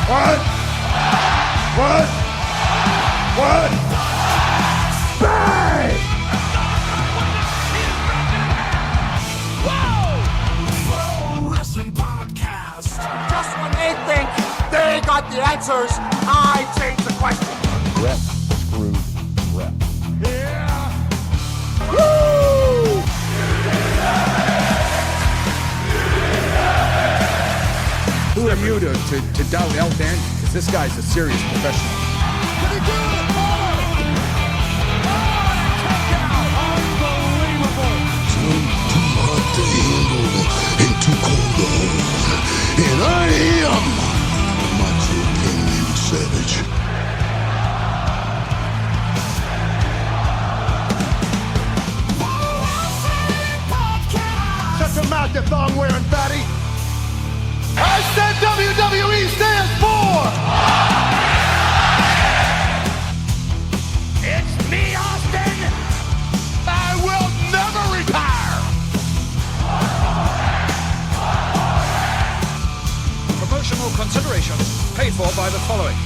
What? Bang! Pro Wrestling Podcast. Just when they think they got the answers, I change the question. Rep screwed rep. Yeah. Woo! Who are you to doubt El Dandy? Because this guy's a serious professional. Did he do it? Unbelievable. Too hot to handle and too cold to hold. And I am Macho King Savage. Shut your mouth, you thong-wearing fatty. I said WWE stands for. It's me, Austin. I will never retire. Promotional consideration paid for by the following.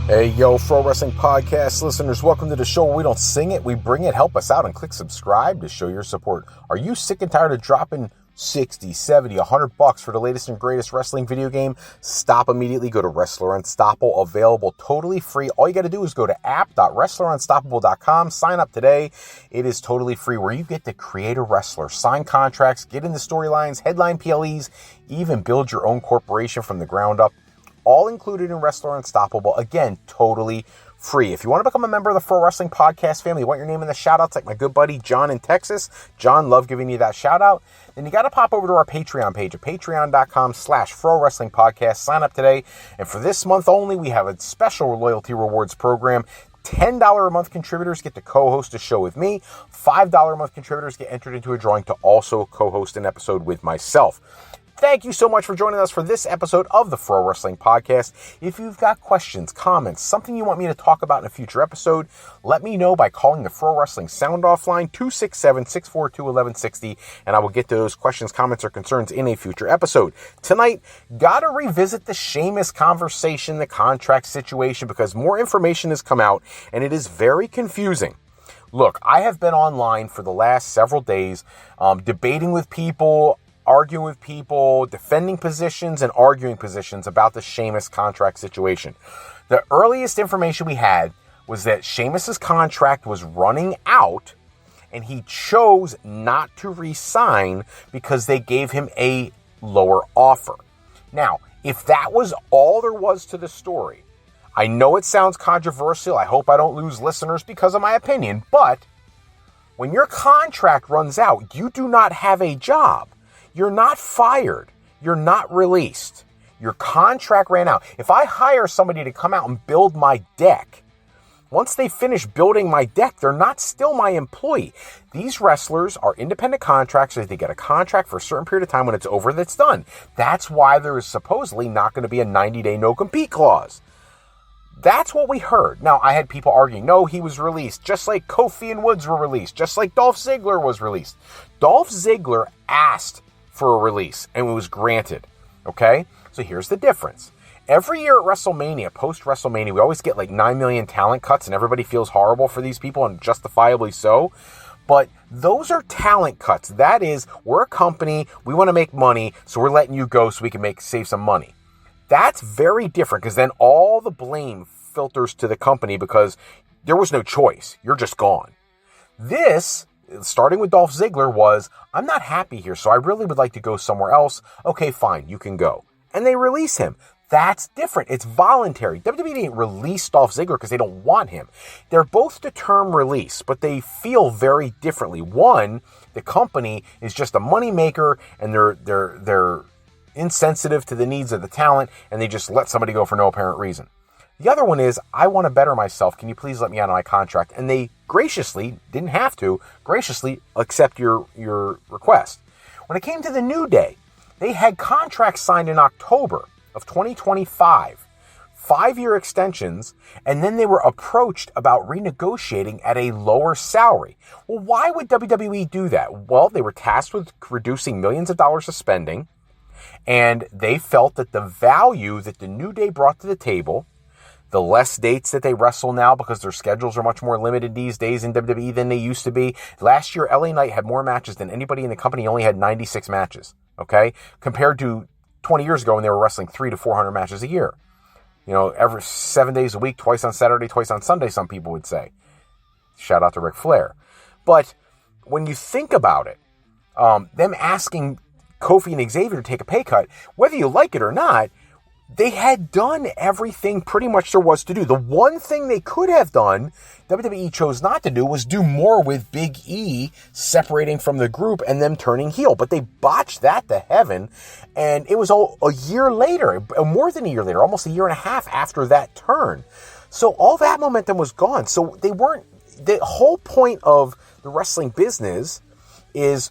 Hey, yo, Pro Wrestling Podcast listeners, welcome to the show where we don't sing it, we bring it. Help us out and click subscribe to show your support. Are you sick and tired of dropping 60, 70, $100 for the latest and greatest wrestling video game? Stop immediately. Go to Wrestler Unstoppable, available totally free. All you got to do is go to app.wrestlerunstoppable.com, sign up today. It is totally free, where you get to create a wrestler, sign contracts, get into storylines, headline PLEs, even build your own corporation from the ground up. All included in Wrestler Unstoppable. Again, totally free. If you want to become a member of the Pro Wrestling Podcast family, you want your name in the shout-outs like my good buddy John in Texas. John, love giving you that shout-out. Then you got to pop over to our Patreon page at patreon.com/Pro Wrestling Podcast. Sign up today. And for this month only, we have a special loyalty rewards program. $10 a month contributors get to co-host a show with me. $5 a month contributors get entered into a drawing to also co-host an episode with myself. Thank you so much for joining us for this episode of the Pro Wrestling Podcast. If you've got questions, comments, something you want me to talk about in a future episode, let me know by calling the Pro Wrestling Sound Off line, 267-642-1160, and I will get to those questions, comments, or concerns in a future episode. Tonight, gotta revisit the Sheamus conversation, the contract situation, because more information has come out, and it is very confusing. Look, I have been online for the last several days, debating with people, arguing with people, defending positions and arguing positions about the Sheamus contract situation. The earliest information we had was that Sheamus's contract was running out and he chose not to re-sign because they gave him a lower offer. Now, if that was all there was to the story, I know it sounds controversial. I hope I don't lose listeners because of my opinion, but when your contract runs out, you do not have a job. You're not fired. You're not released. Your contract ran out. If I hire somebody to come out and build my deck, once they finish building my deck, they're not still my employee. These wrestlers are independent contractors. They get a contract for a certain period of time. When it's over, that's done. That's why there is supposedly not going to be a 90-day no-compete clause. That's what we heard. Now, I had people arguing, no, he was released, just like Kofi and Woods were released, just like Dolph Ziggler was released. Dolph Ziggler asked for a release, and it was granted, okay? So here's the difference. Every year at WrestleMania, post-WrestleMania, we always get like 9 million talent cuts, and everybody feels horrible for these people, and justifiably so. But those are talent cuts. That is, we're a company, we want to make money, so we're letting you go so we can save some money. That's very different, because then all the blame filters to the company because there was no choice. You're just gone. This, starting with Dolph Ziggler, was, I'm not happy here, so I really would like to go somewhere else. Okay, fine, you can go. And they release him. That's different. It's voluntary. WWE didn't release Dolph Ziggler because they don't want him. They're both the term release, but they feel very differently. One, the company is just a moneymaker, and they're insensitive to the needs of the talent, and they just let somebody go for no apparent reason. The other one is, I want to better myself. Can you please let me out of my contract? And they graciously, didn't have to, graciously accept your request. When it came to the New Day, they had contracts signed in October of 2025, 5-year extensions, and then they were approached about renegotiating at a lower salary. Well, why would WWE do that? Well, they were tasked with reducing millions of dollars of spending, And they felt that the value that the New Day brought to the table, the less dates that they wrestle now because their schedules are much more limited these days in WWE than they used to be. Last year, LA Knight had more matches than anybody in the company. He only had 96 matches, okay? Compared to 20 years ago when they were wrestling 300 to 400 matches a year. You know, every 7 days a week, twice on Saturday, twice on Sunday, some people would say. Shout out to Ric Flair. But when you think about it, them asking Kofi and Xavier to take a pay cut, whether you like it or not, they had done everything pretty much there was to do. The one thing they could have done, WWE chose not to do, was do more with Big E separating from the group and them turning heel. But they botched that to heaven. And it was a year later, more than a year later, almost a year and a half after that turn. So all that momentum was gone. So the whole point of the wrestling business is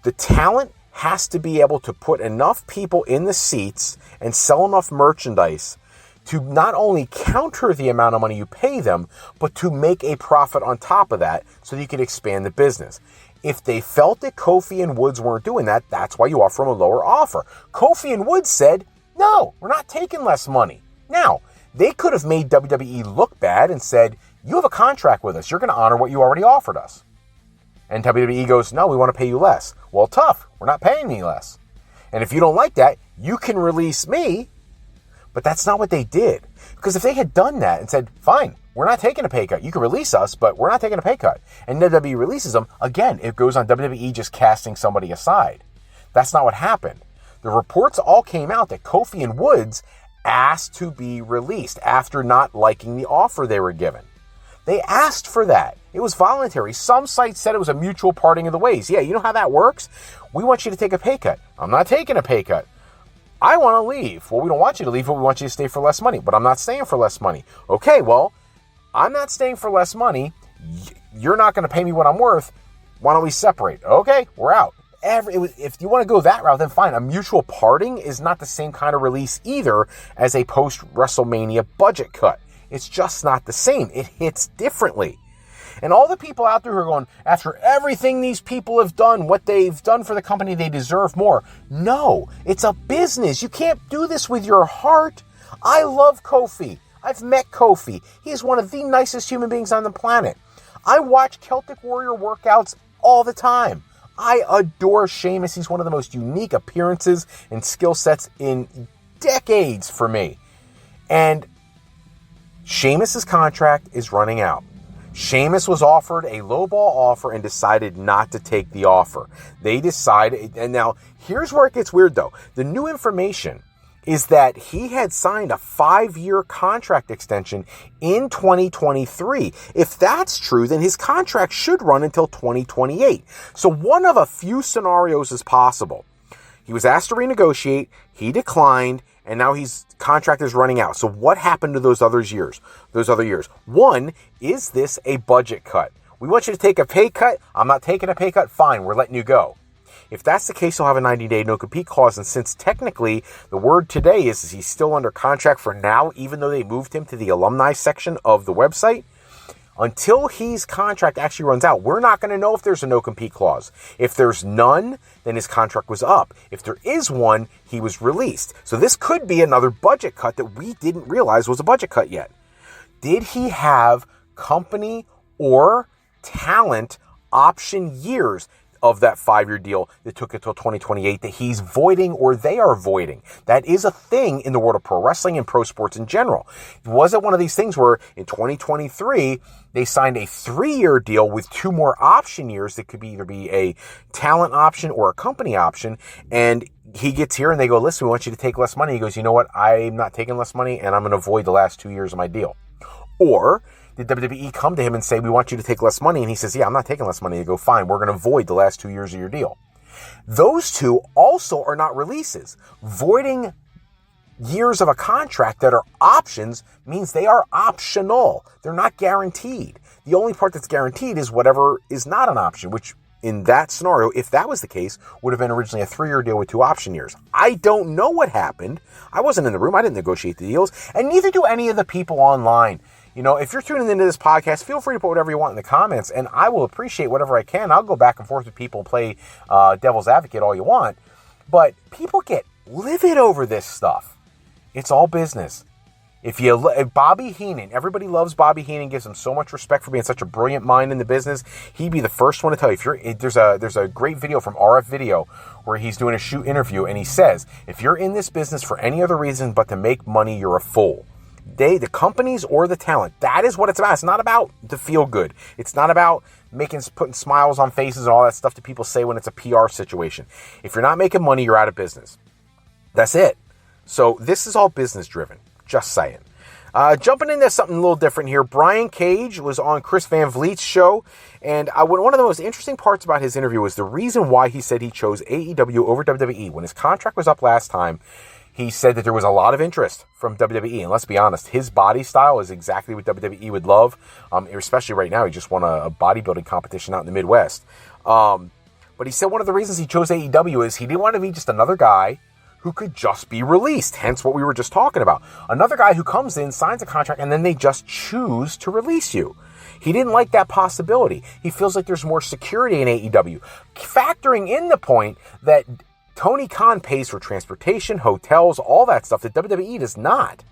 the talent has to be able to put enough people in the seats and sell enough merchandise to not only counter the amount of money you pay them, but to make a profit on top of that so that you can expand the business. If they felt that Kofi and Woods weren't doing that, that's why you offer them a lower offer. Kofi and Woods said, no, we're not taking less money. Now, they could have made WWE look bad and said, you have a contract with us. You're going to honor what you already offered us. And WWE goes, no, we want to pay you less. Well, tough. We're not paying me less. And if you don't like that, you can release me. But that's not what they did. Because if they had done that and said, fine, we're not taking a pay cut. You can release us, but we're not taking a pay cut. And WWE releases them, again, it goes on WWE just casting somebody aside. That's not what happened. The reports all came out that Kofi and Woods asked to be released after not liking the offer they were given. They asked for that. It was voluntary. Some sites said it was a mutual parting of the ways. Yeah, you know how that works? We want you to take a pay cut. I'm not taking a pay cut. I want to leave. Well, we don't want you to leave, but we want you to stay for less money. But I'm not staying for less money. Okay, well, I'm not staying for less money. You're not going to pay me what I'm worth. Why don't we separate? Okay, we're out. If you want to go that route, then fine. A mutual parting is not the same kind of release either as a post-WrestleMania budget cut. It's just not the same. It hits differently. And all the people out there who are going, after everything these people have done, what they've done for the company, they deserve more. No, it's a business. You can't do this with your heart. I love Kofi. I've met Kofi. He's one of the nicest human beings on the planet. I watch Celtic Warrior workouts all the time. I adore Sheamus. He's one of the most unique appearances and skill sets in decades for me. And Sheamus's contract is running out. Sheamus was offered a lowball offer and decided not to take the offer. They decided, and now here's where it gets weird though. The new information is that he had signed a 5-year contract extension in 2023. If that's true, then his contract should run until 2028. So one of a few scenarios is possible. He was asked to renegotiate, he declined, and now his contract is running out. So what happened to those other years? One, is this a budget cut? We want you to take a pay cut. I'm not taking a pay cut. Fine, we're letting you go. If that's the case, he'll have a 90-day no-compete clause. And since technically the word today is he's still under contract for now, even though they moved him to the alumni section of the website, until his contract actually runs out, we're not going to know if there's a no-compete clause. If there's none, then his contract was up. If there is one, he was released. So this could be another budget cut that we didn't realize was a budget cut yet. Did he have company or talent option years of that 5-year deal that took it till 2028 that he's voiding or they are voiding? That is a thing in the world of pro wrestling and pro sports in general. Was it one of these things where in 2023 they signed a 3-year deal with 2 more option years that could either be a talent option or a company option, and he gets here and they go, listen, we want you to take less money. He goes, you know what? I'm not taking less money and I'm going to void the last 2 years of my deal. Or did WWE come to him and say, we want you to take less money? And he says, yeah, I'm not taking less money. They go, fine, we're going to void the last 2 years of your deal. Those two also are not releases. Voiding years of a contract that are options means they are optional. They're not guaranteed. The only part that's guaranteed is whatever is not an option, which in that scenario, if that was the case, would have been originally a 3-year deal with 2 option years. I don't know what happened. I wasn't in the room. I didn't negotiate the deals, and neither do any of the people online. You know, if you're tuning into this podcast, feel free to put whatever you want in the comments, and I will appreciate whatever I can. I'll go back and forth with people and play devil's advocate all you want. But people get livid over this stuff. It's all business. If Bobby Heenan, everybody loves Bobby Heenan, gives him so much respect for being such a brilliant mind in the business. He'd be the first one to tell you. There's a great video from RF Video where he's doing a shoot interview, and he says, if you're in this business for any other reason but to make money, you're a fool. The companies or the talent, that is what it's about. It's not about to feel good. It's not about putting smiles on faces and all that stuff that people say when it's a PR situation. If you're not making money, you're out of business. That's it. So this is all business driven. Just saying. Jumping into something a little different here. Brian Cage was on Chris Van Vliet's show. And one of the most interesting parts about his interview was the reason why he said he chose AEW over WWE. When his contract was up last time, he said that there was a lot of interest from WWE. And let's be honest, his body style is exactly what WWE would love. Especially right now, he just won a bodybuilding competition out in the Midwest. But he said one of the reasons he chose AEW is he didn't want to be just another guy who could just be released, hence what we were just talking about. Another guy who comes in, signs a contract, and then they just choose to release you. He didn't like that possibility. He feels like there's more security in AEW, factoring in the point that Tony Khan pays for transportation, hotels, all that stuff that WWE does not.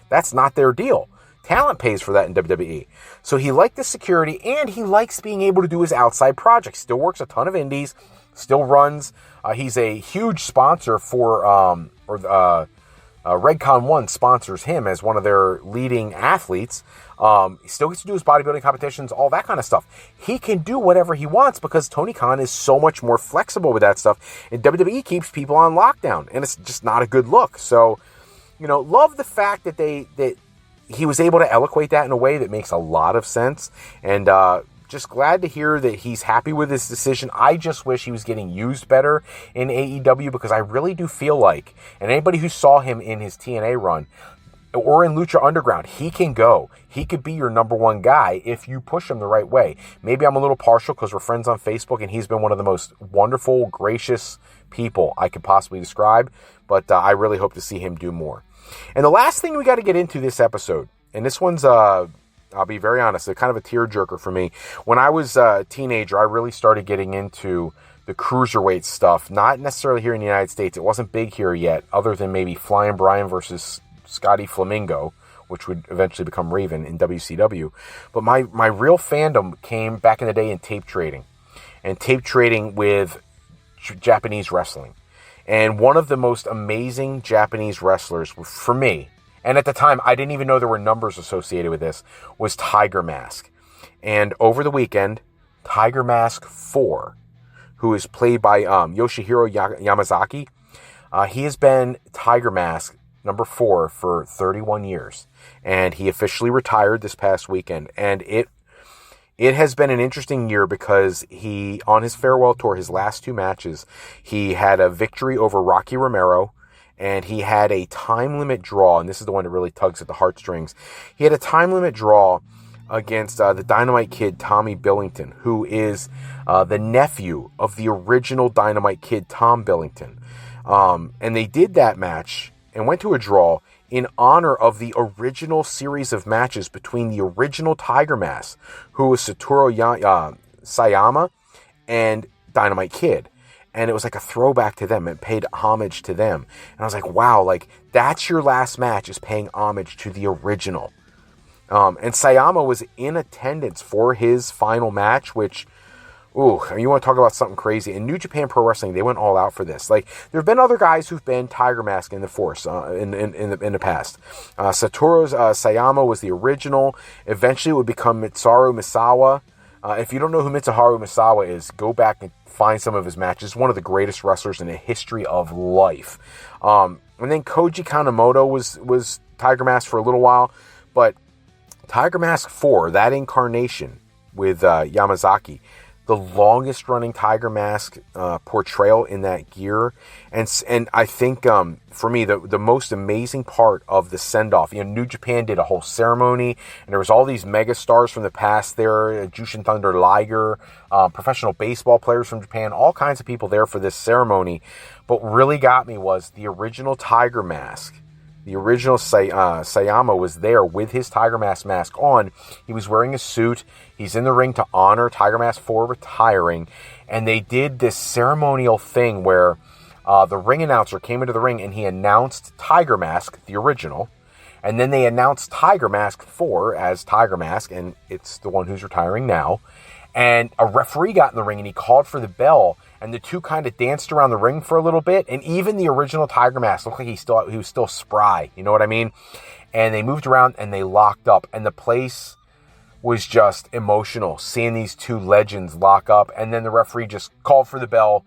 That's not their deal. Talent pays for that in WWE. So he liked the security, and he likes being able to do his outside projects. Still works a ton of indies, still runs. He's a huge sponsor for, Redcon 1 sponsors him as one of their leading athletes. He still gets to do his bodybuilding competitions, all that kind of stuff. He can do whatever he wants because Tony Khan is so much more flexible with that stuff. And WWE keeps people on lockdown, and it's just not a good look. So, love the fact that that he was able to eloquate that in a way that makes a lot of sense. And, just glad to hear that he's happy with his decision. I just wish he was getting used better in AEW because I really do feel like, and anybody who saw him in his TNA run or in Lucha Underground, he can go. He could be your number one guy if you push him the right way. Maybe I'm a little partial because we're friends on Facebook and he's been one of the most wonderful, gracious people I could possibly describe, but I really hope to see him do more. And the last thing we got to get into this episode, and this one's I'll be very honest, it's kind of a tearjerker for me. When I was a teenager, I really started getting into the cruiserweight stuff, not necessarily here in the United States. It wasn't big here yet, other than maybe Flying Brian versus Scotty Flamingo, which would eventually become Raven in WCW. But my real fandom came back in the day in tape trading, and tape trading with Japanese wrestling. And one of the most amazing Japanese wrestlers, for me, and at the time, I didn't even know there were numbers associated with this, was Tiger Mask. And over the weekend, Tiger Mask 4, who is played by Yoshihiro Yamazaki, he has been Tiger Mask number 4 for 31 years. And he officially retired this past weekend. And it has been an interesting year because he, on his farewell tour, his last 2 matches, he had a victory over Rocky Romero, and he had a time limit draw, and this is the one that really tugs at the heartstrings. He had a time limit draw against the Dynamite Kid, Tommy Billington, who is the nephew of the original Dynamite Kid, Tom Billington. And they did that match and went to a draw in honor of the original series of matches between the original Tiger Mask, who was Satoru Sayama, and Dynamite Kid. And it was like a throwback to them. It paid homage to them. And I was like, wow, like that's your last match, is paying homage to the original. And Sayama was in attendance for his final match, which, ooh, you want to talk about something crazy. In New Japan Pro Wrestling, they went all out for this. Like, there have been other guys who've been Tiger Mask in the Force in the past. Satoru Sayama was the original. Eventually, it would become Mitsuharu Misawa. If you don't know who Mitsuharu Misawa is, go back and find some of his matches. One of the greatest wrestlers in the history of life. And then Koji Kanemoto was Tiger Mask for a little while. But Tiger Mask 4, that incarnation with Yamazaki, the longest running Tiger Mask portrayal in that gear. And I think for me, the most amazing part of the send-off, New Japan did a whole ceremony, and there was all these mega stars from the past there, Jushin Thunder Liger, professional baseball players from Japan, all kinds of people there for this ceremony. But what really got me was the original Tiger Mask. The original Sayama was there with his Tiger mask on. He was wearing a suit. He's in the ring to honor Tiger Mask 4 retiring. And they did this ceremonial thing where the ring announcer came into the ring and he announced Tiger Mask, the original. And then they announced Tiger Mask 4 as Tiger Mask, and it's the one who's retiring now. And a referee got in the ring and he called for the bell, and the two kind of danced around the ring for a little bit. And even the original Tiger Mask looked like he was still spry. You know what I mean? And they moved around and they locked up, and the place was just emotional seeing these two legends lock up. And then the referee just called for the bell.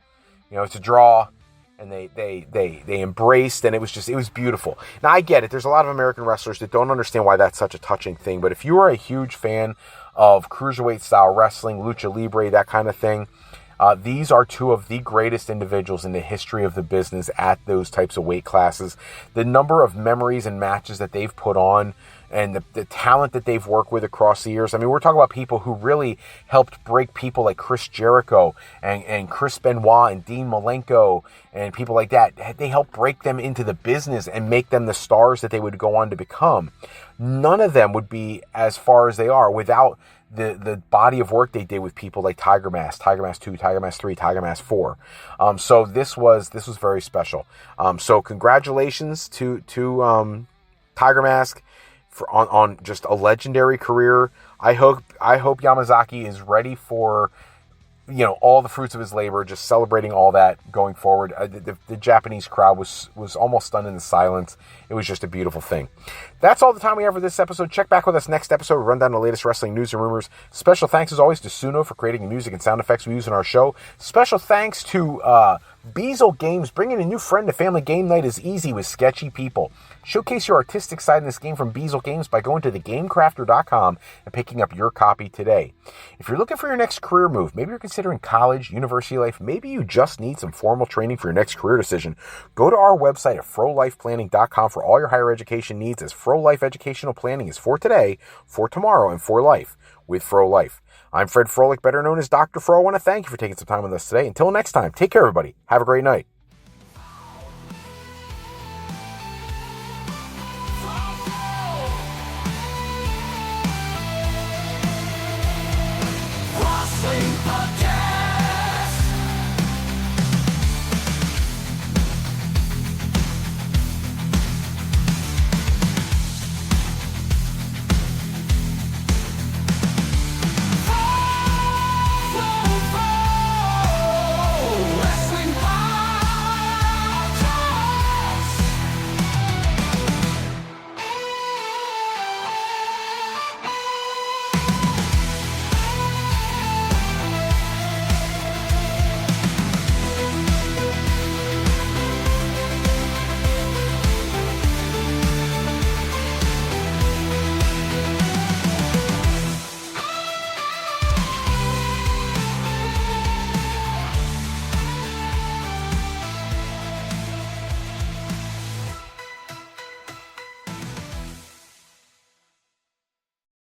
You know, it's a draw. And they embraced, and it was beautiful. Now, I get it. There's a lot of American wrestlers that don't understand why that's such a touching thing. But if you are a huge fan of cruiserweight style wrestling, lucha libre, that kind of thing, these are two of the greatest individuals in the history of the business at those types of weight classes. The number of memories and matches that they've put on, and the talent that they've worked with across the years. I mean, we're talking about people who really helped break people like Chris Jericho and Chris Benoit and Dean Malenko and people like that. They helped break them into the business and make them the stars that they would go on to become. None of them would be as far as they are without the body of work they did with people like Tiger Mask 2, Tiger Mask 3, Tiger Mask 4. So this was very special. So congratulations to Tiger Mask on just a legendary career. I hope Yamazaki is ready for, you know, all the fruits of his labor, just celebrating all that going forward. The Japanese crowd was almost stunned in the silence. It was just a beautiful thing. That's all the time we have for this episode. Check back with us next episode. We'll run down the latest wrestling news and rumors. Special thanks, as always, to Suno for creating the music and sound effects we use in our show. Special thanks to Beezle Games. Bringing a new friend to family game night is easy with Sketchy people. Showcase your artistic side in this game from Beezle Games by going to thegamecrafter.com and picking up your copy today. If you're looking for your next career move, maybe you're considering college, university life, maybe you just need some formal training for your next career decision, go to our website at frolifeplanning.com for all your higher education needs, as Fro Life educational planning is for today, for tomorrow, and for life with Fro Life. I'm Fred Froelich, better known as Dr. Fro. I want to thank you for taking some time with us today. Until next time, take care, everybody. Have a great night.